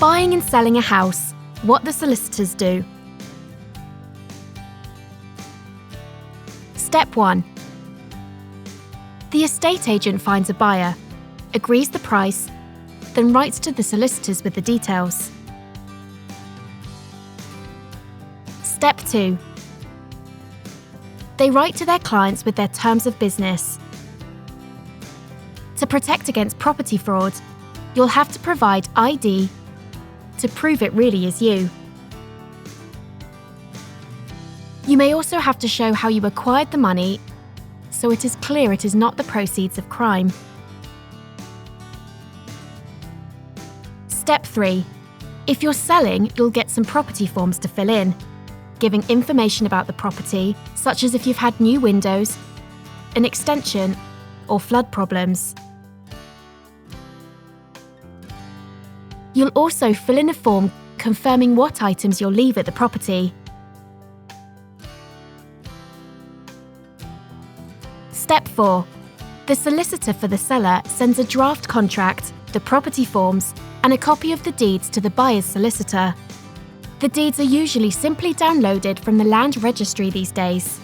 Buying and selling a house, what the solicitors do. Step 1. The estate agent finds a buyer, agrees the price, then writes to the solicitors with the details. Step 2. They write to their clients with their terms of business. To protect against property fraud, you'll have to provide ID to prove it really is you. You may also have to show how you acquired the money so it is clear it is not the proceeds of crime. Step 3. If you're selling, you'll get some property forms to fill in, giving information about the property, such as if you've had new windows, an extension, or flood problems. You'll also fill in a form confirming what items you'll leave at the property. Step 4. The solicitor for the seller sends a draft contract, the property forms, and a copy of the deeds to the buyer's solicitor. The deeds are usually simply downloaded from the land registry these days.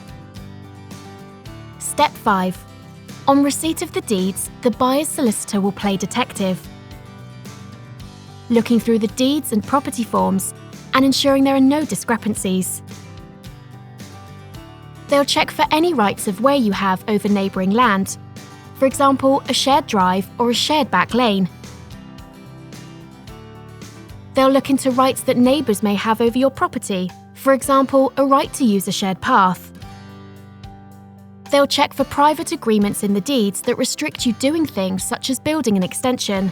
Step 5. On receipt of the deeds, the buyer's solicitor will play detective, looking through the deeds and property forms and ensuring there are no discrepancies. They'll check for any rights of way you have over neighbouring land, for example, a shared drive or a shared back lane. They'll look into rights that neighbours may have over your property, for example, a right to use a shared path. They'll check for private agreements in the deeds that restrict you doing things such as building an extension.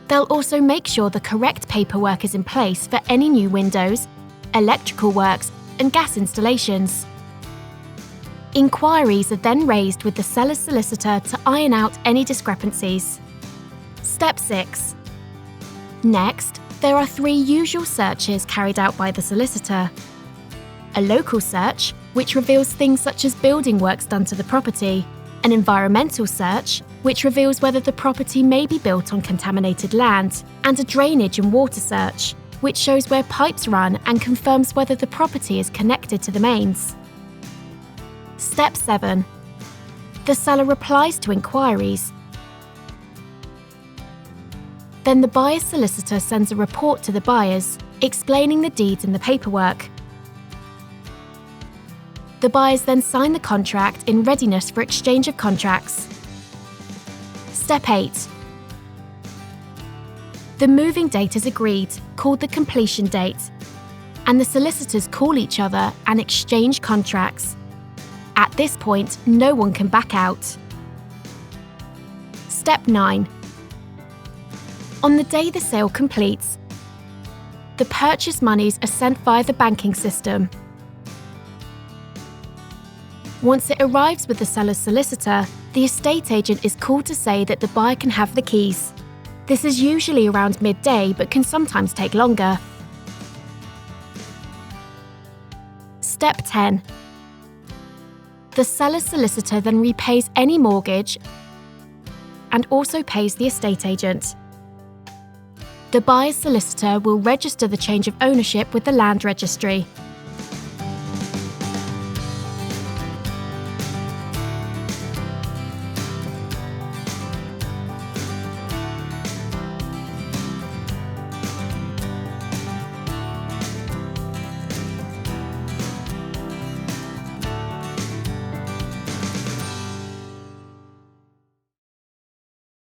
They'll also make sure the correct paperwork is in place for any new windows, electrical works, and gas installations. Inquiries are then raised with the seller's solicitor to iron out any discrepancies. Step 6. Next, there are 3 usual searches carried out by the solicitor. A local search, which reveals things such as building works done to the property. An environmental search, which reveals whether the property may be built on contaminated land. And a drainage and water search, which shows where pipes run and confirms whether the property is connected to the mains. Step 7. The seller replies to inquiries. Then the buyer's solicitor sends a report to the buyers, explaining the deeds and the paperwork. The buyers then sign the contract in readiness for exchange of contracts. Step 8. The moving date is agreed, called the completion date, and the solicitors call each other and exchange contracts. At this point, no one can back out. Step 9. On the day the sale completes, the purchase monies are sent via the banking system. Once it arrives with the seller's solicitor, the estate agent is called to say that the buyer can have the keys. This is usually around midday, but can sometimes take longer. Step 10. The seller's solicitor then repays any mortgage and also pays the estate agent. The buyer's solicitor will register the change of ownership with the land registry.